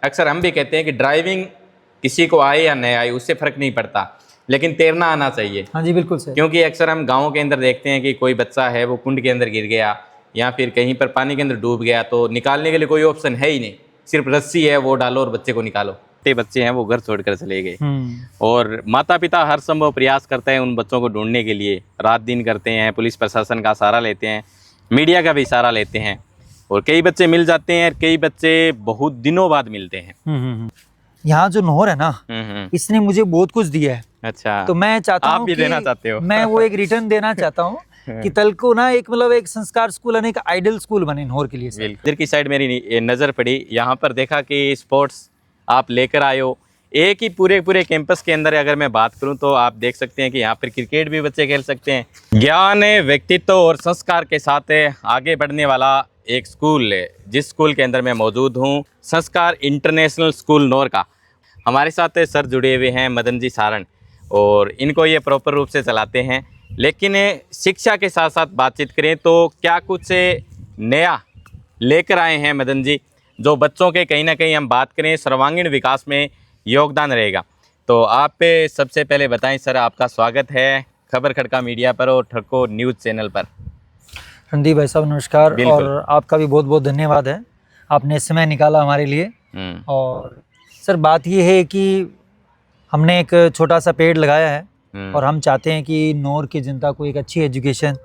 अक्सर हम भी कहते हैं कि ड्राइविंग किसी को आए या नहीं आए उससे फर्क नहीं पड़ता, लेकिन तैरना आना चाहिए। हाँ जी, बिल्कुल सही। क्योंकि अक्सर हम गाँव के अंदर देखते हैं कि कोई बच्चा है वो कुंड के अंदर गिर गया या फिर कहीं पर पानी के अंदर डूब गया तो निकालने के लिए कोई ऑप्शन है ही नहीं, सिर्फ रस्सी है वो डालो और बच्चे को निकालो। बच्चे हैं वो घर छोड़कर चले गए और माता पिता हर संभव प्रयास करते हैं उन बच्चों को ढूंढने के लिए, रात दिन करते हैं, पुलिस प्रशासन का सहारा लेते हैं, मीडिया का भी सहारा लेते हैं और कई बच्चे मिल जाते हैं, कई बच्चे बहुत दिनों बाद मिलते हैं। यहाँ जो नहर है ना, इसने मुझे बहुत कुछ दिया है। अच्छा, तो मैं चाहता हूँ आप भी देना चाहते हो? मैं वो एक रिटर्न देना चाहता हूँ कि तल को ना एक मतलब एक संस्कार स्कूल यानी एक आइडल स्कूल बने नहर के लिए। इधर की साइड मेरी नज़र पड़ी, यहाँ पर देखा कि स्पोर्ट्स आप लेकर आए हो। एक ही पूरे कैंपस के अंदर अगर मैं बात करूं तो आप देख सकते हैं कि यहाँ पर क्रिकेट भी बच्चे खेल सकते हैं। ज्ञान, व्यक्तित्व और संस्कार के साथ आगे बढ़ने वाला एक स्कूल है जिस स्कूल के अंदर मैं मौजूद हूँ, संस्कार इंटरनेशनल स्कूल नौर का। हमारे साथ सर जुड़े हुए हैं मदन जी सारण और इनको ये प्रॉपर रूप से चलाते हैं। लेकिन शिक्षा के साथ साथ बातचीत करें तो क्या कुछ नया लेकर आए हैं मदन जी, जो बच्चों के कहीं ना कहीं हम बात करें सर्वांगीण विकास में योगदान रहेगा। तो आप सबसे पहले बताएं सर, आपका स्वागत है खबर खड़का मीडिया पर और ठड़को न्यूज़ चैनल पर। रणदीप भाई साहब नमस्कार, और आपका भी बहुत बहुत धन्यवाद है, आपने समय निकाला हमारे लिए। और सर बात ये है कि हमने एक छोटा सा पेड़ लगाया है और हम चाहते हैं कि नौर की जनता को एक अच्छी एजुकेशन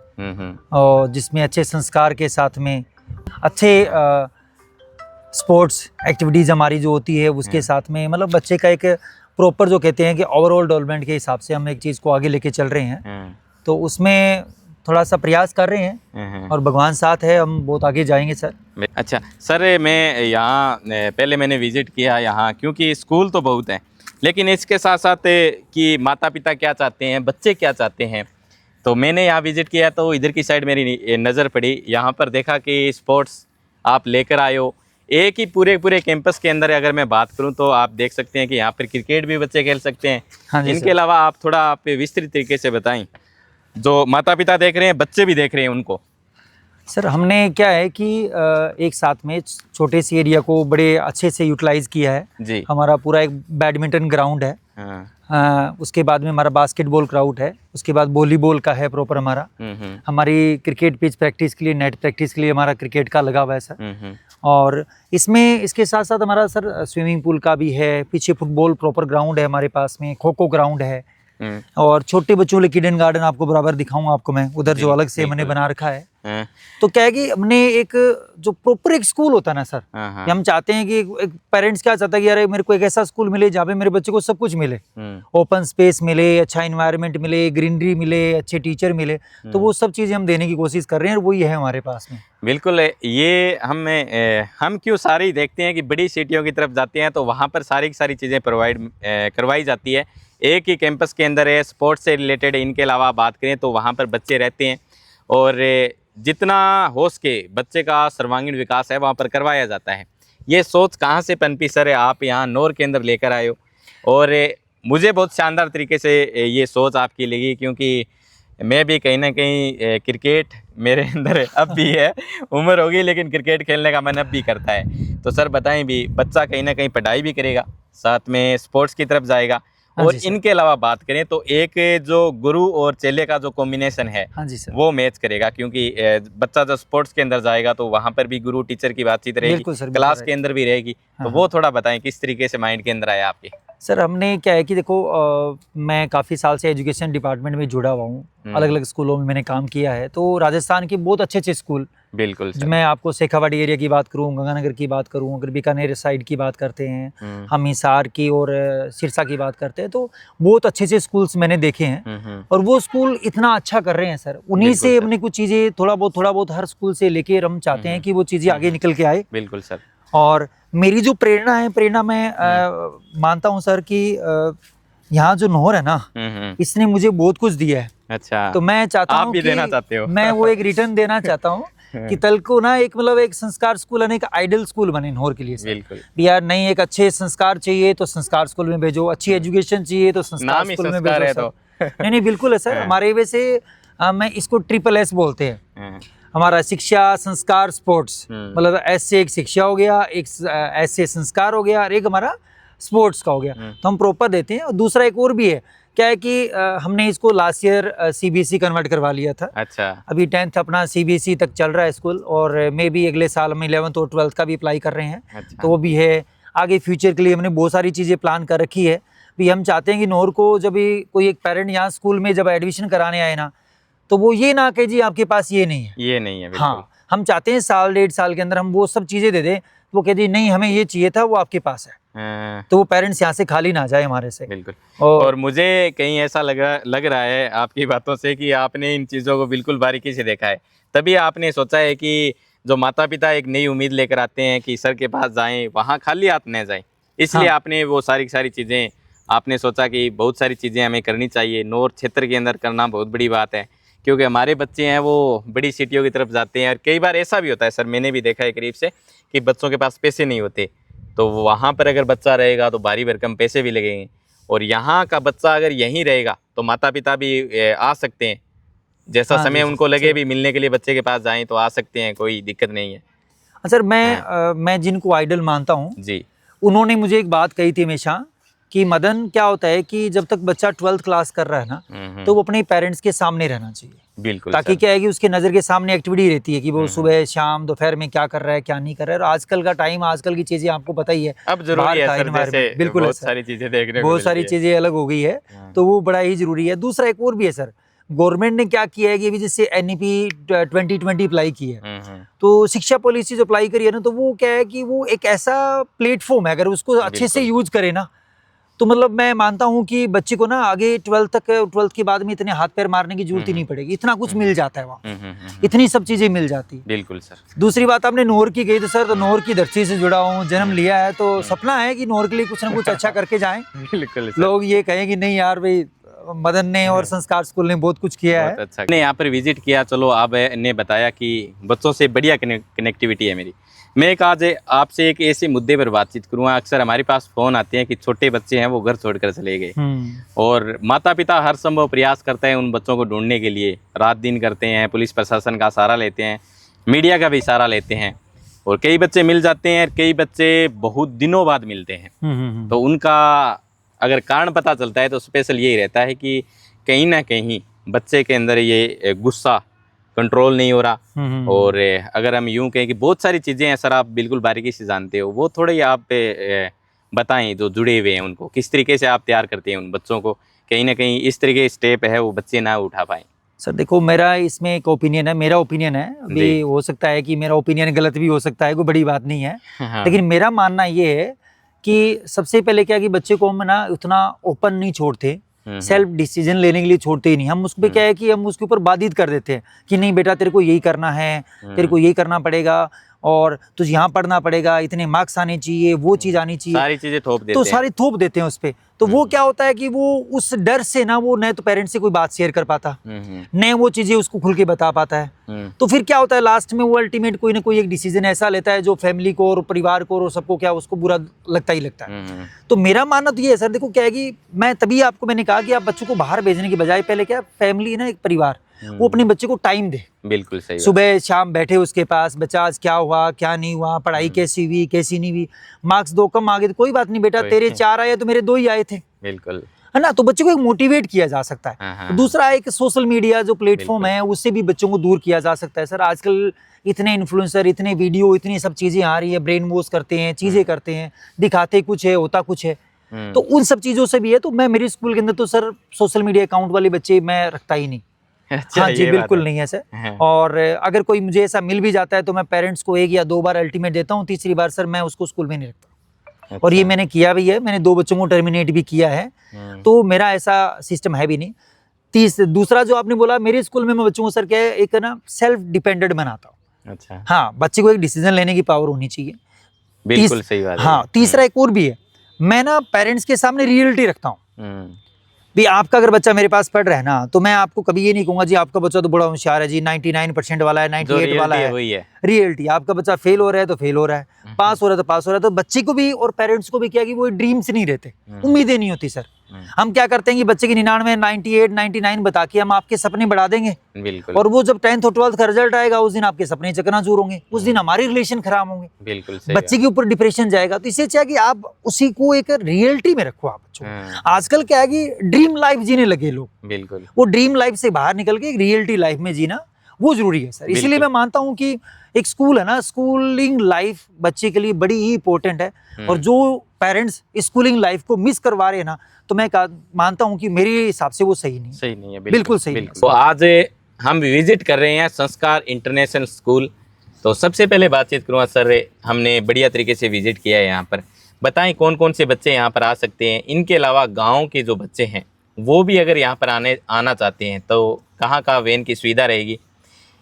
और जिसमें अच्छे संस्कार के साथ में अच्छे स्पोर्ट्स एक्टिविटीज़ हमारी जो होती है उसके साथ में मतलब बच्चे का एक प्रॉपर जो कहते हैं कि ओवरऑल डेवलपमेंट के हिसाब से हम एक चीज़ को आगे लेके चल रहे हैं। तो उसमें थोड़ा सा प्रयास कर रहे हैं और भगवान साथ है, हम बहुत आगे जाएंगे सर। अच्छा सर, मैं यहाँ पहले मैंने विज़िट किया यहाँ, क्योंकि स्कूल तो बहुत हैं लेकिन इसके साथ साथ कि माता पिता क्या चाहते हैं, बच्चे क्या चाहते हैं, तो मैंने यहाँ विज़िट किया तो इधर की साइड मेरी नज़र पड़ी, यहाँ पर देखा कि स्पोर्ट्स आप लेकर आए हो। एक ही पूरे कैंपस के अंदर अगर मैं बात करूं तो आप देख सकते हैं कि यहाँ पर क्रिकेट भी बच्चे खेल सकते हैं। हाँ, इनके अलावा आप थोड़ा आप विस्तृत तरीके से बताएं, जो माता पिता देख रहे हैं बच्चे भी देख रहे हैं उनको। सर हमने क्या है कि एक साथ में छोटे से एरिया को बड़े अच्छे से यूटिलाइज किया है जी। हमारा पूरा एक बैडमिंटन ग्राउंड है, उसके बाद में हमारा बास्केटबॉल ग्राउंड है, उसके बाद वॉलीबॉल का है प्रॉपर हमारा, हमारी क्रिकेट पिच प्रैक्टिस के लिए, नेट प्रैक्टिस के लिए हमारा क्रिकेट का लगा हुआ है सर। और इसमें इसके साथ साथ हमारा सर स्विमिंग पूल का भी है, पीछे फुटबॉल प्रॉपर ग्राउंड है हमारे पास में, खो खो ग्राउंड है और छोटे बच्चों के लिए किडन गार्डन आपको बराबर दिखाऊंगा आपको मैं, उधर जो अलग से मैंने बना रखा है। तो क्या है कि हमने एक जो प्रॉपर एक स्कूल होता है ना सर, हम चाहते हैं कि एक पेरेंट्स क्या चाहता है कि यार मेरे को एक ऐसा स्कूल मिले जहाँ पे मेरे बच्चे को सब कुछ मिले, ओपन स्पेस मिले, अच्छा इन्वायरमेंट मिले, ग्रीनरी मिले, अच्छे टीचर मिले, तो वो सब चीज़ें हम देने की कोशिश कर रहे हैं और वही है हमारे पास में। बिल्कुल, ये हम क्यों सारे ही देखते हैं कि बड़ी सिटियों की तरफ जाते हैं तो वहाँ पर सारी की सारी चीज़ें प्रोवाइड करवाई जाती है, एक ही कैंपस के अंदर है, स्पोर्ट्स से रिलेटेड। इनके अलावा बात करें तो वहाँ पर बच्चे रहते हैं और जितना हो सके बच्चे का सर्वांगीण विकास है वहाँ पर करवाया जाता है। ये सोच कहाँ से पनपी सर, आप यहाँ नौर के अंदर लेकर आए हो और मुझे बहुत शानदार तरीके से ये सोच आपकी लगी, क्योंकि मैं भी कहीं ना कहीं क्रिकेट मेरे अंदर अब भी है, उम्र होगी लेकिन क्रिकेट खेलने का मन अब भी करता है। तो सर बताएं भी, बच्चा कहीं ना कहीं पढ़ाई भी करेगा, साथ में स्पोर्ट्स की तरफ जाएगा और इनके अलावा बात करें तो एक जो गुरु और चेले का जो कॉम्बिनेशन है वो मैच करेगा, क्योंकि बच्चा जब स्पोर्ट्स के अंदर जाएगा तो वहाँ पर भी गुरु टीचर की बातचीत रहेगी, क्लास के अंदर भी रहेगी। तो वो थोड़ा बताएं किस तरीके से माइंड के अंदर आया आपके। सर हमने क्या है कि देखो मैं काफ़ी साल से एजुकेशन डिपार्टमेंट में जुड़ा हुआ हूँ, अलग अलग स्कूलों में मैंने काम किया है। तो राजस्थान के बहुत अच्छे अच्छे स्कूल, बिल्कुल मैं आपको शेखावाटी एरिया की बात करूँ, गंगानगर की बात करूँ, अगर बीकानेर साइड की बात करते हैं, हम हिसार की और सिरसा की बात करते हैं, तो बहुत अच्छे से स्कूल्स मैंने देखे हैं और वो स्कूल इतना अच्छा कर रहे हैं सर। उन्हीं से हमने कुछ चीज़ें थोड़ा बहुत हर स्कूल से लेके हम चाहते हैं कि वो चीज़ें आगे निकल के आए। बिल्कुल सर। और मेरी जो प्रेरणा है, प्रेरणा मैं मानता हूँ सर कि यहाँ जो नहर है ना, इसने मुझे बहुत कुछ दिया है। अच्छा, तो मैं चाहता हूँ कि देना चाहते हो? मैं वो एक रिटर्न देना चाहता हूँ कि तल को ना एक मतलब एक संस्कार स्कूल यानी एक आइडल स्कूल बने नहर के लिए। बिल्कुल यार, नहीं एक अच्छे संस्कार चाहिए तो संस्कार स्कूल में भेजो, अच्छी एजुकेशन चाहिए तो संस्कार स्कूल में भेजो। नहीं बिल्कुल है सर, हमारे वैसे मैं इसको SSS बोलते हैं, हमारा शिक्षा संस्कार स्पोर्ट्स, मतलब ऐसे एक शिक्षा हो गया, एक ऐसे संस्कार हो गया और एक हमारा स्पोर्ट्स का हो गया, तो हम प्रॉपर देते हैं। और दूसरा एक और भी है, क्या है कि हमने इसको लास्ट ईयर सीबीएसई कन्वर्ट करवा लिया था। अच्छा। अभी 10th अपना सीबीएसई तक चल रहा है स्कूल, और मे भी अगले साल हम 11th और 12th का भी अप्लाई कर रहे हैं। अच्छा। तो वो भी है, आगे फ्यूचर के लिए हमने बहुत सारी चीज़ें प्लान कर रखी है। भी हम चाहते हैं कि नौर को जब भी कोई एक पेरेंट यहाँ स्कूल में जब एडमिशन कराने आए ना, तो वो ये ना कहे जी आपके पास ये नहीं है, ये नहीं है। हाँ, हम चाहते हैं साल 1.5 साल के अंदर हम वो सब चीज़ें दे दें, वो कहे जी नहीं हमें ये चाहिए था, वो आपके पास है। तो वो पेरेंट्स यहाँ से खाली ना जाए हमारे से। बिल्कुल। और मुझे कहीं ऐसा लग रहा है आपकी बातों से कि आपने इन चीज़ों को बिल्कुल बारीकी से देखा है, तभी आपने सोचा है कि जो माता पिता एक नई उम्मीद लेकर आते हैं कि सर के पास जाएं, वहाँ खाली हाथ न जाएं, इसलिए हाँ। आपने वो सारी चीज़ें आपने सोचा कि बहुत सारी चीज़ें हमें करनी चाहिए। नौर क्षेत्र के अंदर करना बहुत बड़ी बात है, क्योंकि हमारे बच्चे हैं वो बड़ी सिटियों की तरफ जाते हैं, और कई बार ऐसा भी होता है सर, मैंने भी देखा है करीब से, कि बच्चों के पास पैसे नहीं होते, तो वहाँ पर अगर बच्चा रहेगा तो भारी भरकम पैसे भी लगेंगे, और यहाँ का बच्चा अगर यहीं रहेगा तो माता पिता भी आ सकते हैं, जैसा हाँ, समय उनको लगे भी मिलने के लिए बच्चे के पास जाएं तो आ सकते हैं, कोई दिक्कत नहीं है। सर मैं जिनको आइडल मानता हूँ जी, उन्होंने मुझे एक बात कही थी हमेशा कि मदन क्या होता है कि जब तक बच्चा 12th क्लास कर रहा है ना, तो वो अपने पेरेंट्स के सामने रहना चाहिए। बिल्कुल। ताकि क्या है कि उसके नज़र के सामने एक्टिविटी रहती है कि वो सुबह शाम दोपहर में क्या कर रहा है क्या नहीं कर रहा है। और आजकल का टाइम, आजकल की चीज़ें आपको पता ही है, अब जरूरी है सर, जैसे बिल्कुल बहुत सारी चीज़ें देखने को बहुत सारी चीज़ें अलग हो गई है, तो वो बड़ा ही जरूरी है। दूसरा एक और भी है सर, गवर्नमेंट ने क्या किया है कि अभी जैसे NEP 2020 अप्लाई की है, तो शिक्षा पॉलिसी जो अप्लाई करी है ना, तो वो क्या है कि वो एक ऐसा प्लेटफॉर्म है, अगर उसको अच्छे से यूज करे ना, तो मतलब मैं मानता हूँ कि बच्चे को ना आगे 12th के बाद में इतने हाथ पैर मारने की जरूरत ही नहीं पड़ेगी, इतना कुछ मिल जाता है वहाँ, इतनी सब चीजें मिल जाती है। बिल्कुल सर। दूसरी बात आपने नौर की गई, तो सर तो नौर की धरती से जुड़ा हूँ, जन्म लिया है, तो सपना है कि नौर के लिए कुछ ना कुछ अच्छा करके जाएं। बिल्कुल। लोग ये कहें कि नहीं यार भाई मदन ने और संस्कार स्कूल ने बहुत कुछ किया है। अच्छा, ने यहाँ पर विजिट किया, चलो आपने बताया कि बच्चों से बढ़िया कनेक्टिविटी है मेरी। मैं एक आज आपसे एक ऐसे मुद्दे पर बातचीत करूँगा। अक्सर हमारे पास फ़ोन आते हैं कि छोटे बच्चे हैं वो घर छोड़कर चले गए, और माता पिता हर संभव प्रयास करते हैं उन बच्चों को ढूंढने के लिए, रात दिन करते हैं, पुलिस प्रशासन का सहारा लेते हैं, मीडिया का भी सहारा लेते हैं, और कई बच्चे मिल जाते हैं, कई बच्चे बहुत दिनों बाद मिलते हैं। तो उनका अगर कारण पता चलता है तो स्पेशल यही रहता है कि कहीं ना कहीं बच्चे के अंदर ये गुस्सा कंट्रोल नहीं हो रहा, और अगर हम यूं कहें कि बहुत सारी चीज़ें हैं सर, आप बिल्कुल बारीकी से जानते हो, वो थोड़े आप बताएं जो जुड़े हुए हैं उनको, किस तरीके से आप तैयार करते हैं उन बच्चों को, कहीं ना कहीं इस तरीके स्टेप है वो बच्चे ना उठा पाएँ। सर देखो, मेरा इसमें एक ओपिनियन है, मेरा ओपिनियन है, अभी हो सकता है कि मेरा ओपिनियन गलत भी हो सकता है, कोई बड़ी बात नहीं है। हाँ। लेकिन मेरा मानना ये है कि सबसे पहले क्या कि बच्चे को हम ना उतना ओपन नहीं छोड़ते, सेल्फ डिसीजन लेने के लिए छोड़ते ही नहीं। हम उस पर क्या है कि हम उसके ऊपर बाधित कर देते हैं कि नहीं बेटा तेरे को यही करना है, तेरे को यही करना पड़ेगा, और तुझे यहाँ पढ़ना पड़ेगा, इतने मार्क्स आने चाहिए, वो चीज़ आनी चाहिए, सारी चीज़ें थोप देते तो हैं। सारी थोप देते हैं उस पर। तो वो क्या होता है कि वो उस डर से ना, वो न तो पेरेंट्स से कोई बात शेयर कर पाता, न वो चीज़ें उसको खुल के बता पाता है। तो फिर क्या होता है लास्ट में वो अल्टीमेट कोई ना कोई एक डिसीजन ऐसा लेता है जो फैमिली को और परिवार को और सबको क्या उसको बुरा लगता ही लगता है। तो मेरा मानना तो ये है सर, देखो क्या है कि मैं तभी आपको मैंने कहा कि आप बच्चों को बाहर भेजने की बजाय पहले क्या फैमिली ना, एक परिवार, वो अपने बच्चे को टाइम दे। बिल्कुल सही। सुबह शाम बैठे उसके पास, बच्चा आज क्या हुआ क्या नहीं हुआ, पढ़ाई कैसी हुई कैसी नहीं हुई, मार्क्स 2 कम आ गए तो कोई बात नहीं बेटा, तेरे 4 आए तो मेरे 2 ही आए थे। बिल्कुल है ना, तो बच्चे को एक मोटिवेट किया जा सकता है। दूसरा एक सोशल मीडिया जो प्लेटफॉर्म है उससे भी बच्चों को दूर किया जा सकता है। सर आजकल इतने इन्फ्लुएंसर, इतने वीडियो, इतनी सब चीज़ें आ रही है, ब्रेन वॉश करते हैं, चीज़ें करते हैं, दिखाते कुछ है होता कुछ है, तो उन सब चीज़ों से भी है। तो मैं मेरे स्कूल के अंदर तो सर सोशल मीडिया अकाउंट वाले बच्चे मैं रखता ही नहीं। हाँ जी, बिल्कुल नहीं है सर। और अगर कोई मुझे ऐसा मिल भी जाता है तो मैं पेरेंट्स को 1 या 2 बार अल्टीमेट देता हूँ, तीसरी बार सर मैं उसको स्कूल में नहीं रखता। अच्छा। और ये मैंने किया भी है, मैंने 2 बच्चों को टर्मिनेट भी किया है, तो मेरा ऐसा सिस्टम है भी नहीं। दूसरा जो आपने बोला, मेरे स्कूल में मैं बच्चों को सर क्या है, एक ना सेल्फ डिपेंडेंट बनाता हूँ। अच्छा। हाँ, बच्चे को एक डिसीजन लेने की पावर होनी चाहिए। बिल्कुल सही बात है। हाँ, तीसरा एक और भी है, मैं ना पेरेंट्स के सामने रियलिटी रखता हूँ। भी आपका अगर बच्चा मेरे पास पढ़ रहा है ना, तो मैं आपको कभी ये नहीं कहूंगा जी आपका बच्चा तो बड़ा होशियार है जी, 99% वाला है, 98 वाला है। रियलिटी, आपका बच्चा फेल हो रहा है तो फेल हो रहा है, पास हो रहा है तो पास हो रहा है। तो बच्चे को भी और पेरेंट्स को भी क्या कि वो ड्रीम्स नहीं रहते, उम्मीदें नहीं होती सर। हम क्या करते हैं कि बच्चे की 99, 98, 99 बता के हम आपके सपने बढ़ा देंगे। बिल्कुल। और वो जब 10th और 12th का रिजल्ट आएगा उस दिन आपके सपने चकनाचूर होंगे, उस दिन हमारे रिलेशन खराब होंगे, बिल्कुल सही बच्चे के ऊपर डिप्रेशन जाएगा। तो इससे अच्छा है कि आप उसी को एक रियलिटी में रखो आप बच्चों को। आजकल क्या है कि ड्रीम लाइफ जीने लगे लोग, बिल्कुल। वो ड्रीम लाइफ से बाहर निकल के एक रियलिटी लाइफ में जीना वो जरूरी है सर। इसीलिए मैं मानता हूँ कि एक स्कूल है ना, स्कूलिंग लाइफ बच्चे के लिए बड़ी ही इंपॉर्टेंट है। और जो पेरेंट्स स्कूलिंग लाइफ को मिस करवा रहे हैं ना, तो मैं मानता हूँ कि मेरे हिसाब से वो सही नहीं है। बिल्कुल सही नहीं। तो आज हम विजिट कर रहे हैं संस्कार इंटरनेशनल स्कूल। तो सबसे पहले बातचीत करूँगा सर, हमने बढ़िया तरीके से विजिट किया है यहाँ पर। बताएं कौन कौन से बच्चे यहाँ पर आ सकते हैं। इनके अलावा गाँव के जो बच्चे हैं वो भी अगर यहाँ पर आना चाहते हैं तो कहाँ कहाँ वैन की सुविधा रहेगी।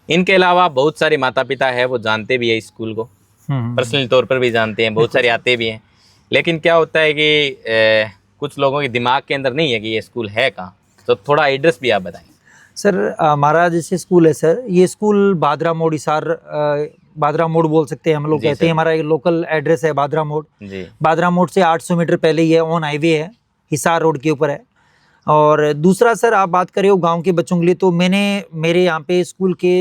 इनके अलावा बहुत सारे माता पिता है वो जानते भी है इस स्कूल को, पर्सनल तौर पर भी जानते हैं, बहुत सारे आते भी हैं। लेकिन क्या होता है कि कुछ लोगों के दिमाग के अंदर नहीं है कि ये स्कूल है कहाँ। तो थोड़ा एड्रेस भी आप बताएं सर। हमारा जैसे स्कूल है सर, ये स्कूल बादरा मोड़ हिसार, बादरा मोड़ बोल सकते हैं हम लोग, कहते हैं। हमारा एक लोकल एड्रेस है बादरा मोड़। बादरा मोड़ से 800 मीटर पहले ही है, ऑन हाईवे है, हिसार रोड के ऊपर है। और दूसरा सर, आप बात करें हो गांव के बच्चों के लिए, तो मेरे यहाँ पे स्कूल के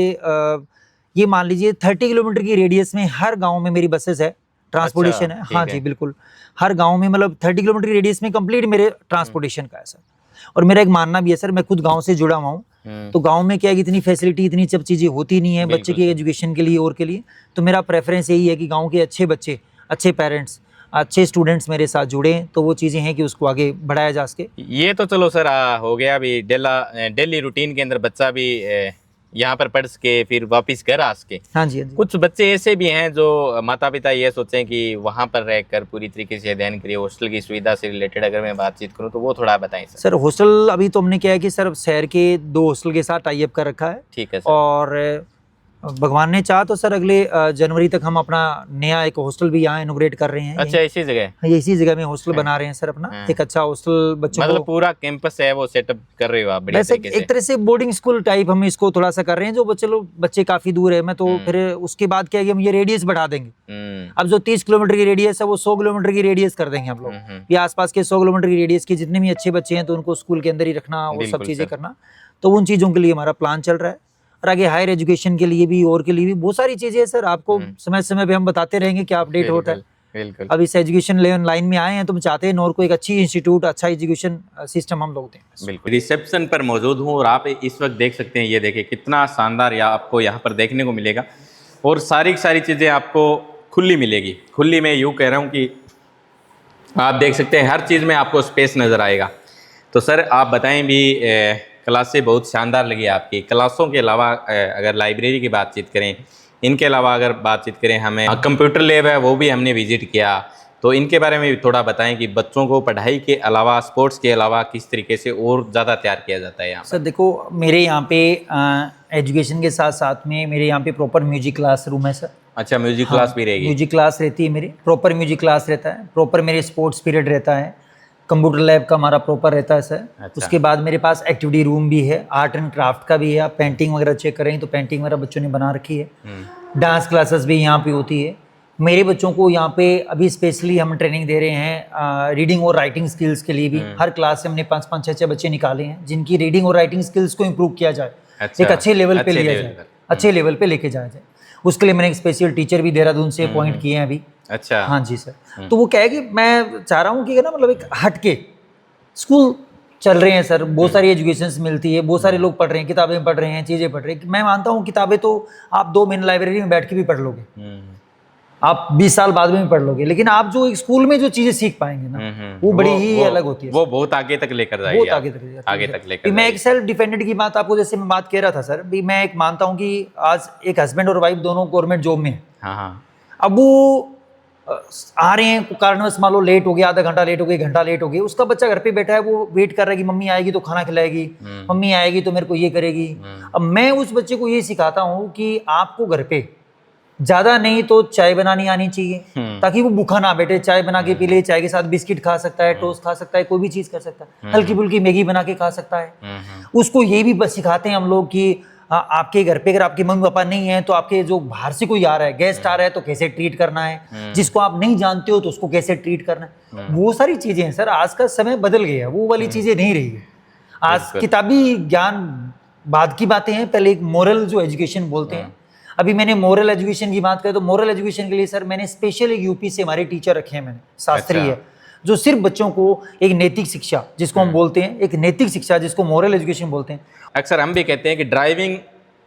ये मान लीजिए 30 किलोमीटर की रेडियस में हर गांव में मेरी बसेस है, ट्रांसपोर्टेशन है। हाँ जी बिल्कुल, हर गांव में, मतलब 30 किलोमीटर की रेडियस में कंप्लीट मेरे ट्रांसपोर्टेशन का है सर। और मेरा एक मानना भी है सर, मैं खुद गांव से जुड़ा हुआ हूँ, तो गांव में क्या है कि इतनी फैसिलिटी, इतनी सब चीज़ें होती नहीं है बच्चे की एजुकेशन के लिए और के लिए। तो मेरा प्रेफरेंस यही है कि गाँव के अच्छे बच्चे, अच्छे पेरेंट्स, अच्छे स्टूडेंट्स मेरे साथ जुड़े, तो वो चीज़ें हैं कि उसको आगे बढ़ाया जा सके। ये तो चलो सर हो गया। अभी डेली रूटीन के अंदर बच्चा भी यहाँ पर पढ़ सके फिर वापस घर आ सके। हाँ जी, हाँ जी। कुछ बच्चे ऐसे भी हैं जो माता पिता ये सोचें कि वहाँ पर रहकर पूरी तरीके से अध्ययन करिए। हॉस्टल की सुविधा से रिलेटेड अगर मैं बातचीत करूँ तो वो थोड़ा बताएं सर। सर हॉस्टल अभी तो हमने क्या है कि सर शहर के 2 हॉस्टल के साथ टाई अप कर रखा है। ठीक है सर। और भगवान ने चाहा तो सर अगले जनवरी तक हम अपना नया एक हॉस्टल भी यहाँ इनोग्रेट कर रहे हैं। अच्छा, इसी जगह? इसी जगह में हॉस्टल बना रहे हैं सर अपना, एक अच्छा हॉस्टल बच्चों मतलब पूरा कैंपस है वो सेटअप कर रहे हो आप बढ़िया तरीके से? एक तरह से बोर्डिंग स्कूल टाइप हम इसको थोड़ा सा कर रहे हैं। जो बच्चे काफी दूर है, मैं तो फिर उसके बाद क्या है कि हम ये रेडियस बढ़ा देंगे। अब जो 30 किलोमीटर की रेडियस है वो 100 किलोमीटर की रेडियस कर देंगे हम लोग। ये आसपास के 100 किलोमीटर की रेडियस के जितने भी अच्छे बच्चे हैं तो उनको स्कूल के अंदर ही रखना, वो सब चीजें करना। तो उन चीजों के लिए हमारा प्लान चल रहा है। और आगे हायर एजुकेशन के लिए भी और के लिए भी बहुत सारी चीजें हैं सर। आपको समय समय पे हम बताते रहेंगे क्या अपडेट होता है। बिल्कुल। अब इस एजुकेशन लाइन में आए हैं तो हम चाहते हैं नॉर्थ को एक अच्छी इंस्टीट्यूट, अच्छा एजुकेशन सिस्टम हम लोग दें। बिल्कुल। रिसेप्शन पर मौजूद हूँ और आप इस वक्त देख सकते हैं, ये देखिए कितना शानदार आपको यहाँ पर देखने को मिलेगा। और सारी चीज़ें आपको खुली मिलेगी। खुली मैं यूँ कह रहा हूँ कि आप देख सकते हैं हर चीज़ में आपको स्पेस नज़र आएगा। तो सर आप बताएं भी, क्लासें बहुत शानदार लगी आपकी। क्लासों के अलावा अगर लाइब्रेरी की बातचीत करें, इनके अलावा अगर बातचीत करें, हमें कंप्यूटर लैब है वो भी हमने विजिट किया। तो इनके बारे में भी थोड़ा बताएं कि बच्चों को पढ़ाई के अलावा, स्पोर्ट्स के अलावा किस तरीके से और ज़्यादा तैयार किया जाता है यहाँ सर? देखो मेरे यहाँ पे एजुकेशन के साथ साथ में मेरे यहाँ पे प्रॉपर म्यूजिक क्लास रूम है सर। अच्छा, म्यूजिक क्लास भी रहेगी? म्यूजिक क्लास रहती है मेरी, प्रॉपर म्यूजिक क्लास रहता है, प्रॉपर मेरे स्पोर्ट्स पीरियड रहता है, कंप्यूटर लैब का हमारा प्रॉपर रहता है सर। अच्छा। उसके बाद मेरे पास एक्टिविटी रूम भी है, आर्ट एंड क्राफ्ट का भी है। आप पेंटिंग वगैरह चेक करें तो पेंटिंग वगैरह बच्चों ने बना रखी है। डांस क्लासेस भी यहाँ पे होती है। मेरे बच्चों को यहाँ पे अभी स्पेशली हम ट्रेनिंग दे रहे हैं रीडिंग और राइटिंग स्किल्स के लिए भी। हर क्लास से हमने 5-5, 6-6 बच्चे निकाले हैं जिनकी रीडिंग और राइटिंग स्किल्स को इम्प्रूव किया जाए। अच्छा। एक अच्छे लेवल पे लिया जाए, अच्छे लेवल पे लेके जाया जाए। उसके लिए मैंने एक स्पेशल टीचर भी देहरादून से अपॉइंट किए हैं अभी। अच्छा। हाँ जी सर। तो वो क्या है कि मैं चाह रहा हूँ कि ना, मतलब एक हटके स्कूल चल रहे हैं सर, बहुत सारी एजुकेशंस मिलती है, बहुत सारे लोग पढ़ रहे हैं, किताबें पढ़ रहे हैं, चीज़ें पढ़ रहे हैं। मैं मानता हूँ किताबें तो आप 2 महीने लाइब्रेरी में बैठ के भी पढ़ लोगे, आप 20 साल बाद में भी पढ़ लोगे, लेकिन आप जो एक स्कूल में जो चीज़ें सीख पाएंगे ना वो बड़ी ही अलग होती है। वो बहुत आगे तक लेकर जाएगी, बहुत आगे तक लेकर। मैं एक सेल्फ डिपेंडेंट की बात आपको, जैसे मैं बात कह रहा था सर, भी मैं एक मानता हूँ कि आज एक हस्बैंड और वाइफ दोनों गवर्नमेंट जॉब में है। अब वो आ रहे हैं, कारणवश मान लो लेट हो गया, आधा घंटा लेट हो गया, घंटा लेट हो गया, उसका बच्चा घर पे बैठा है, वो वेट कर रहा है कि मम्मी आएगी तो खाना खिलाएगी, मम्मी आएगी तो मेरे को ये करेगी। अब मैं उस बच्चे को ये सिखाता हूँ कि आपको घर पे ज्यादा नहीं तो चाय बनानी आनी चाहिए, ताकि वो भूखा ना बैठे, चाय बना के पी ले, चाय के साथ बिस्किट खा सकता है, टोस्ट खा सकता है, कोई भी चीज कर सकता है, हल्की फुल्की मैगी बना के खा सकता है। उसको ये भी बस सिखाते हैं हम लोग कि आपके घर पे अगर आपके मम्मी पापा नहीं है तो आपके जो बाहर से कोई आ रहा है, गेस्ट आ रहा है, तो कैसे ट्रीट करना है, जिसको आप नहीं जानते हो तो उसको कैसे ट्रीट करना है, वो सारी चीजें हैं सर। आज का समय बदल गया है, वो वाली चीजें नहीं रही है। आज किताबी ज्ञान बाद की बातें हैं, पहले एक मोरल जो एजुकेशन बोलते हैं। अभी मैंने मोरल एजुकेशन की बात करें तो मोरल एजुकेशन के लिए सर मैंने स्पेशल एक यूपी से हमारे टीचर रखे हैं, मैंने शास्त्री है, जो सिर्फ बच्चों को एक नैतिक शिक्षा जिसको हम बोलते हैं, एक नैतिक शिक्षा जिसको मोरल एजुकेशन बोलते हैं। अक्सर हम भी कहते हैं कि ड्राइविंग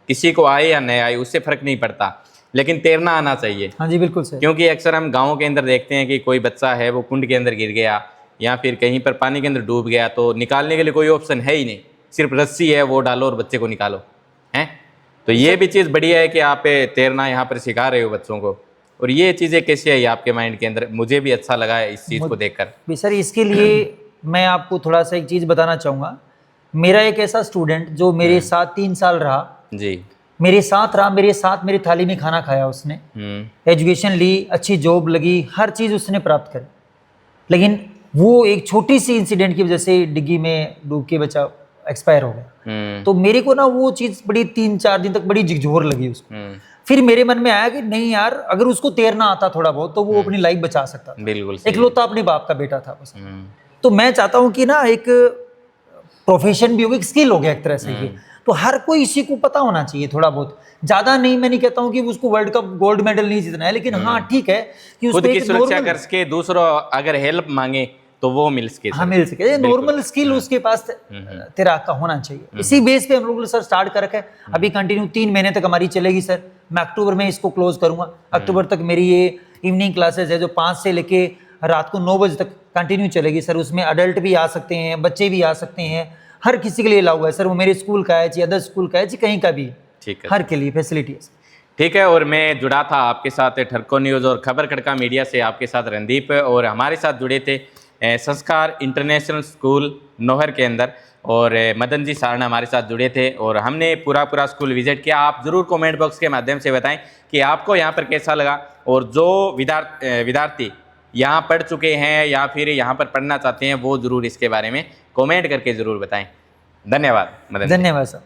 किसी को आए या नहीं आए उससे फर्क नहीं पड़ता, लेकिन तैरना आना चाहिए। हाँ जी बिल्कुल सर। क्योंकि अक्सर हम गाँव के अंदर देखते हैं कि कोई बच्चा है वो कुंड के अंदर गिर गया या फिर कहीं पर पानी के अंदर डूब गया तो निकालने के लिए कोई ऑप्शन है ही नहीं, सिर्फ रस्सी है वो डालो और बच्चे को निकालो हैं। तो ये भी चीज़ बढ़िया है कि आप तैरना यहाँ पर सिखा रहे हो बच्चों को, और ये चीज़ें कैसी आई आपके माइंड के अंदर? मुझे भी अच्छा लगा है इस चीज़ को देखकर। सर इसके लिए मैं आपको थोड़ा सा एक चीज़ बताना चाहूँगा। मेरा एक ऐसा स्टूडेंट जो मेरे साथ 3 साल रहा जी, मेरे साथ मेरी थाली में खाना खाया उसने, एजुकेशन ली, अच्छी जॉब लगी, हर चीज़ उसने प्राप्त करी, लेकिन वो एक छोटी सी इंसिडेंट की वजह से डिग्गी में डूब के बचा एक्सपायर हो गया। तो मेरे को ना वो चीज़ बड़ी 3-4 दिन तक बड़ी झिकझोर लगी उसको। फिर मेरे मन में आया कि नहीं यार, अगर उसको तैरना आता थोड़ा बहुत तो वो अपनी लाइफ बचा सकता था। बिल्कुल इकलौता अपने बाप का बेटा था बस। तो मैं चाहता हूँ कि ना एक प्रोफेशन भी हो, एक स्किल हो गया एक तरह से ये, तो हर कोई इसी को पता होना चाहिए थोड़ा बहुत, ज्यादा नहीं। मैं नहीं कहता हूँ कि उसको वर्ल्ड कप गोल्ड मेडल नहीं जीतना है, लेकिन हाँ ठीक है कि खुद की सुरक्षा कर सके, दूसरों अगर हेल्प मांगे तो वो मिल सके। हाँ मिल सके, नॉर्मल स्किल उसके पास तैराक का होना चाहिए। इसी बेस पे हम लोग ने सर स्टार्ट कर रखा है। अभी कंटिन्यू 3 महीने तक हमारी चलेगी सर। मैं अक्टूबर में इसको क्लोज करूंगा। अक्टूबर तक मेरी ये इवनिंग क्लासेस है जो 5 से लेके रात को 9 बजे तक कंटिन्यू चलेगी सर। उसमें अडल्ट भी आ सकते हैं, बच्चे भी आ सकते हैं, हर किसी के लिए लागू है सर। वो मेरे स्कूल का है चाहे अदर स्कूल का है चाहे कहीं का भी, ठीक है, हर के लिए फैसिलिटी है। ठीक है। और मैं जुड़ा था आपके साथ ठरको न्यूज़ और खबर खड़का मीडिया से, आपके साथ रणदीप, और हमारे साथ जुड़े थे संस्कार इंटरनेशनल स्कूल नोहर के अंदर, और मदन जी सारण हमारे साथ जुड़े थे, और हमने पूरा स्कूल विजिट किया। आप ज़रूर कमेंट बॉक्स के माध्यम से बताएं कि आपको यहाँ पर कैसा लगा, और जो विद्यार्थी यहाँ पढ़ चुके हैं या फिर यहाँ पर पढ़ना चाहते हैं वो ज़रूर इसके बारे में कमेंट करके ज़रूर बताएं। धन्यवाद मदन। धन्यवाद सर।